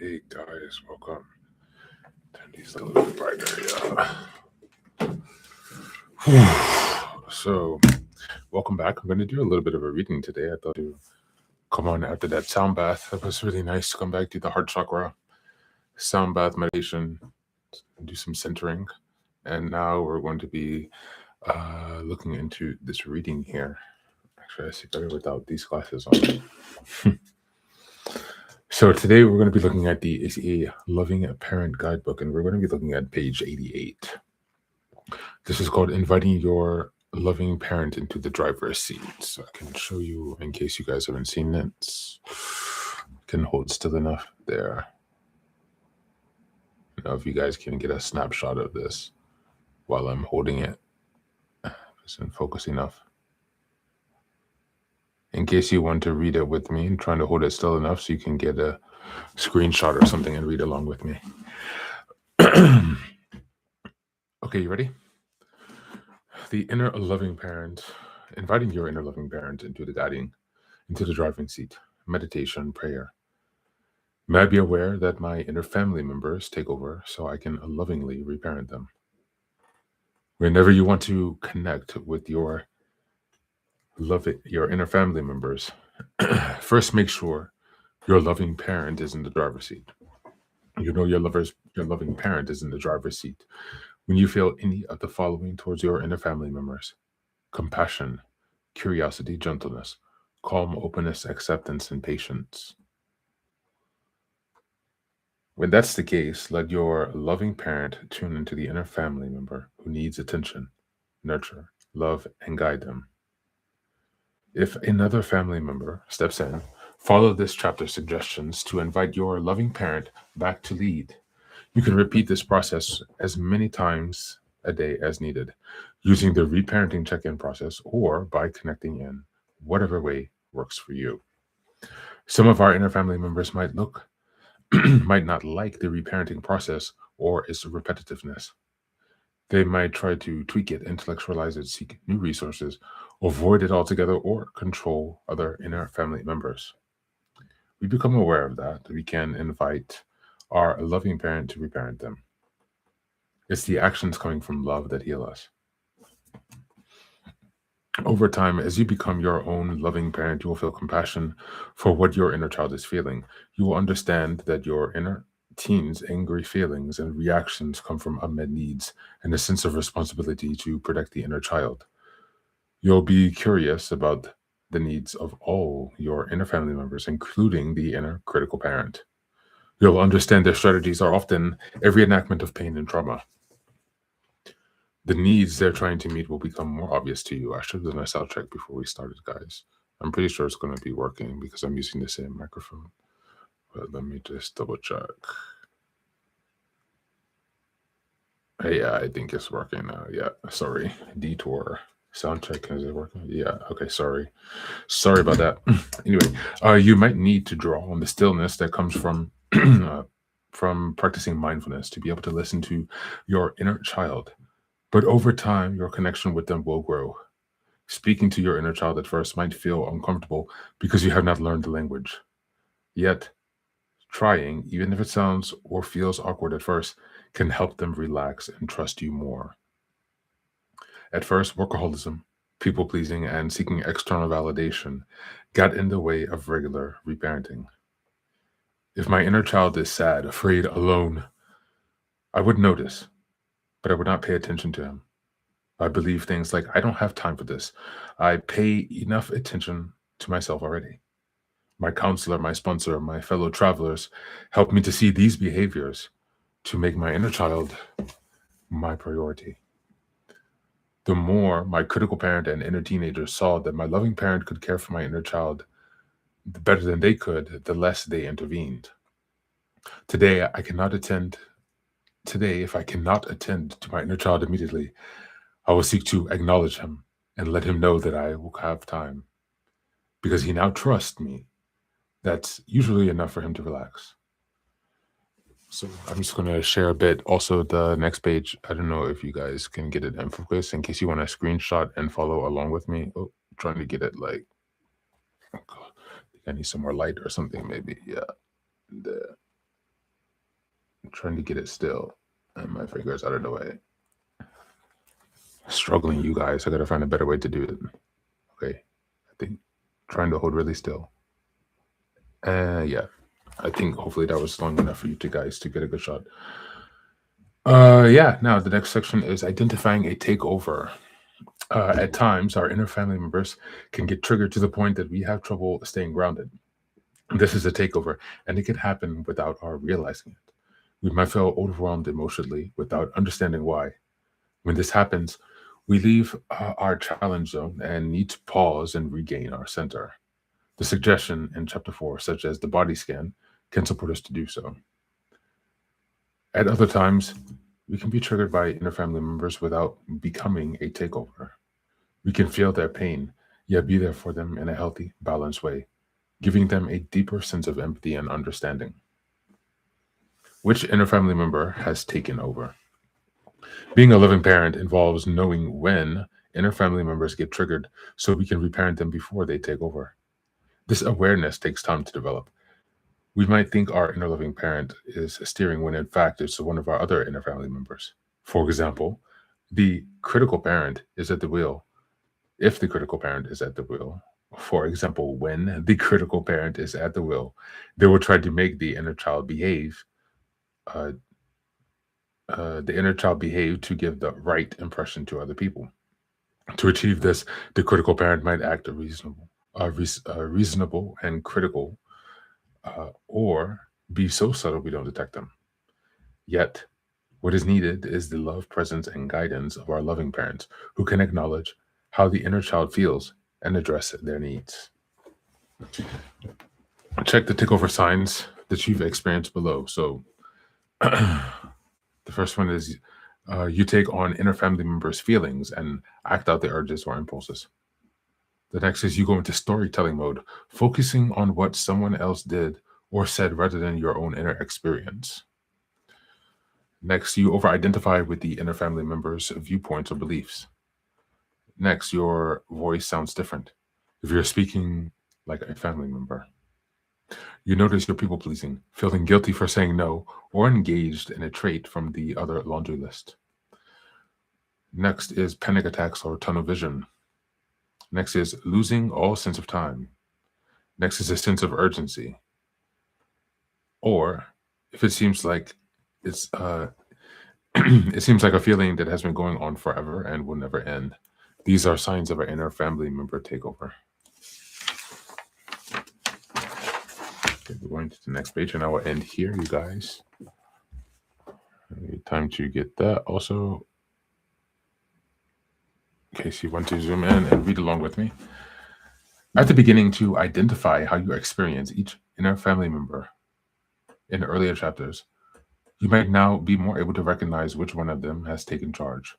Hey guys, welcome. Turn these a little bit brighter. Yeah. So, welcome back. I'm going to do a little bit of a reading today. I thought to come on after that sound bath. That was really nice to come back to the heart chakra, sound bath meditation, do some centering. And now we're going to be looking into this reading here. Actually, I see better without these glasses on. So today we're going to be looking at the a Loving Parent Guidebook, and we're going to be looking at page 88. This is called Inviting Your Loving Parent into the Driver's Seat. So I can show you in case you guys haven't seen it. Can hold still enough there. I don't know if you guys can get a snapshot of this while I'm holding it. Isn't focus enough. In case you want to read it with me, I'm trying to hold it still enough so you can get a screenshot or something and read along with me. Okay, you ready? The inner loving parent, inviting your inner loving parent into the driving seat, meditation, prayer. May I be aware that my inner family members take over so I can lovingly reparent them. Whenever you want to connect with your inner family members, first make sure your loving parent is in the driver's seat. You know your loving parent is in the driver's seat when you feel any of the following towards your inner family members: compassion, curiosity, gentleness, calm, openness, acceptance, and patience. When that's the case, let your loving parent tune into the inner family member who needs attention, nurture, love, and guide them. If another family member steps in, follow this chapter's suggestions to invite your loving parent back to lead. You can repeat this process as many times a day as needed, using the reparenting check-in process or by connecting in whatever way works for you. Some of our inner family members might not like the reparenting process or its repetitiveness. They might try to tweak it, intellectualize it, seek new resources, avoid it altogether, or control other inner family members. We become aware of that. We can invite our loving parent to reparent them. It's the actions coming from love that heal us. Over time, as you become your own loving parent, you will feel compassion for what your inner child is feeling. You will understand that your inner teen's angry feelings and reactions come from unmet needs and a sense of responsibility to protect the inner child. You'll be curious about the needs of all your inner family members, including the inner critical parent. You'll understand their strategies are often a reenactment of pain and trauma. The needs they're trying to meet will become more obvious to you. I should have done a sound check before we started, guys. I'm pretty sure it's going to be working because I'm using the same microphone. But let me just double check. Yeah, I think it's working now. Yeah, sorry. Detour. Sound check, is it working? Yeah, okay, sorry. Sorry about that. Anyway, you might need to draw on the stillness that comes from practicing mindfulness to be able to listen to your inner child. But over time, your connection with them will grow. Speaking to your inner child at first might feel uncomfortable because you have not learned the language. Yet, trying, even if it sounds or feels awkward at first, can help them relax and trust you more. At first, workaholism, people pleasing, and seeking external validation got in the way of regular reparenting. If my inner child is sad, afraid, alone, I would notice, but I would not pay attention to him. I believe things like, I don't have time for this. I pay enough attention to myself already. My counselor, my sponsor, my fellow travelers helped me to see these behaviors to make my inner child my priority. The more my critical parent and inner teenager saw that my loving parent could care for my inner child better than they could, the less they intervened. Today, if I cannot attend to my inner child immediately, I will seek to acknowledge him and let him know that I will have time. Because he now trusts me, that's usually enough for him to relax. So I'm just going to share a bit. Also, the next page, I don't know if you guys can get it in focus in case you want to screenshot and follow along with me. Oh, trying to get it like, oh God, I think I need some more light or something maybe. Yeah, there. trying to get it still. And my finger's out of the way. Struggling, you guys. I gotta find a better way to do it. Okay. I think trying to hold really still. Yeah. I think hopefully that was long enough for you two guys to get a good shot. Yeah. Now the next section is identifying a takeover. At times, our inner family members can get triggered to the point that we have trouble staying grounded. This is a takeover, and it can happen without our realizing it. We might feel overwhelmed emotionally without understanding why. When this happens, we leave our challenge zone and need to pause and regain our center. The suggestion in chapter 4, such as the body scan, can support us to do so. At other times, we can be triggered by inner family members without becoming a takeover. We can feel their pain, yet be there for them in a healthy, balanced way, giving them a deeper sense of empathy and understanding. Which inner family member has taken over? Being a loving parent involves knowing when inner family members get triggered so we can reparent them before they take over. This awareness takes time to develop. We might think our inner loving parent is steering when in fact it's one of our other inner family members. For example, the critical parent is at the wheel. If the critical parent is at the wheel, for example, when the critical parent is at the wheel, they will try to make the inner child behave. The inner child behave to give the right impression to other people. To achieve this, the critical parent might act reasonable and critical, or be so subtle we don't detect them. Yet, what is needed is the love, presence, and guidance of our loving parents who can acknowledge how the inner child feels and address their needs. Check the takeover signs that you've experienced below. So, the first one is you take on inner family members' feelings and act out the urges or impulses. The next is you go into storytelling mode, focusing on what someone else did or said rather than your own inner experience. Next, you over-identify with the inner family members' viewpoints or beliefs. Next, your voice sounds different if you're speaking like a family member. You notice you're people-pleasing, feeling guilty for saying no, or engaged in a trait from the other laundry list. Next is panic attacks or tunnel vision. Next is losing all sense of time. Next is a sense of urgency. Or if it seems like it's it seems like a feeling that has been going on forever and will never end. These are signs of an inner family member takeover. Okay, we're going to the next page, and I will end here, you guys. Time to get that also. In case you want to zoom in and read along with me. At the beginning, to identify how you experience each inner family member in earlier chapters, you might now be more able to recognize which one of them has taken charge.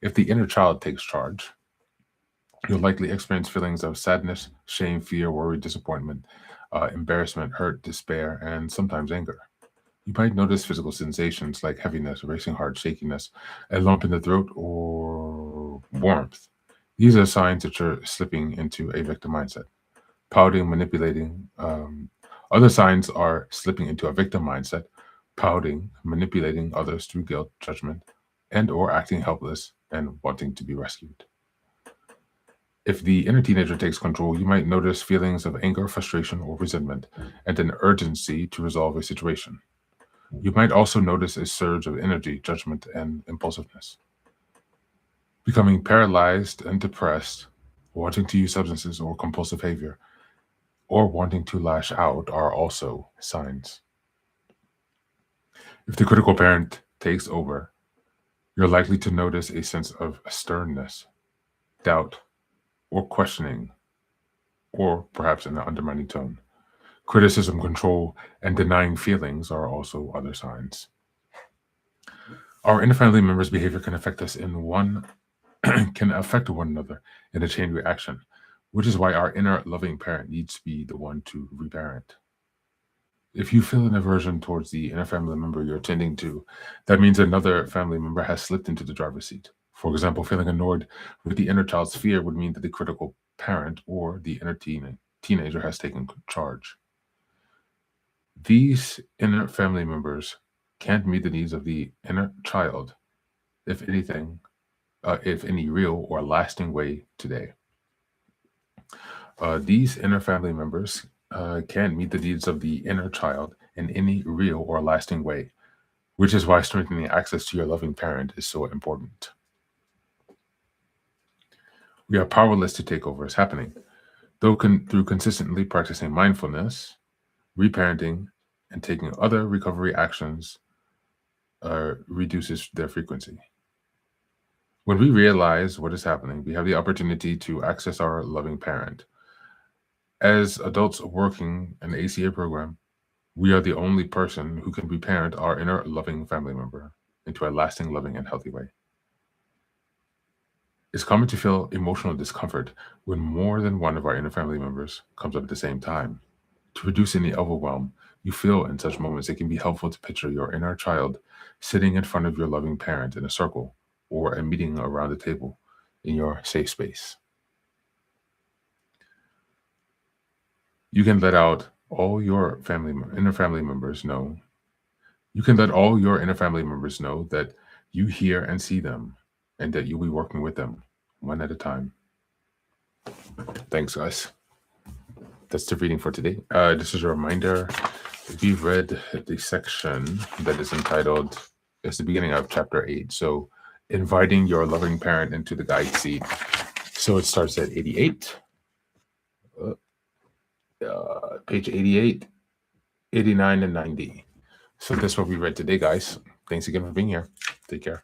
If the inner child takes charge, you'll likely experience feelings of sadness, shame, fear, worry, disappointment, embarrassment, hurt, despair, and sometimes anger. You might notice physical sensations like heaviness, racing heart, shakiness, a lump in the throat, or warmth. These are signs that you're slipping into a victim mindset. Pouting, manipulating. Other signs are slipping into a victim mindset, pouting, manipulating others through guilt, judgment, and or acting helpless and wanting to be rescued. If the inner teenager takes control, you might notice feelings of anger, frustration, or resentment, and an urgency to resolve a situation. You might also notice a surge of energy, judgment, and impulsiveness. Becoming paralyzed and depressed, wanting to use substances or compulsive behavior, or wanting to lash out are also signs. If the critical parent takes over, you're likely to notice a sense of sternness, doubt, or questioning, or perhaps an undermining tone. Criticism, control, and denying feelings are also other signs. Our inner family members' behavior can affect us can affect one another in a chain reaction, which is why our inner loving parent needs to be the one to reparent. If you feel an aversion towards the inner family member you're tending to, that means another family member has slipped into the driver's seat. For example, feeling annoyed with the inner child's fear would mean that the critical parent or the inner teenager has taken charge. These inner family members can't meet the needs of the inner child, if any real or lasting way today. These inner family members can meet the needs of the inner child in any real or lasting way, which is why strengthening access to your loving parent is so important. We are powerless to take over what's happening, though through consistently practicing mindfulness, reparenting, and taking other recovery actions reduces their frequency. When we realize what is happening, we have the opportunity to access our loving parent. As adults working an ACA program, we are the only person who can reparent our inner loving family member into a lasting, loving, and healthy way. It's common to feel emotional discomfort when more than one of our inner family members comes up at the same time. To reduce any overwhelm you feel in such moments, it can be helpful to picture your inner child sitting in front of your loving parent in a circle or a meeting around the table in your safe space. You can let out all your inner family members know. You can let all your inner family members know that you hear and see them and that you'll be working with them one at a time. Thanks, guys. That's the reading for today. This is a reminder. We read the section that is entitled, it's the beginning of chapter 8. So, inviting your loving parent into the guide seat. So it starts at 88. Page 88, 89, and 90. So that's what we read today, guys. Thanks again for being here. Take care.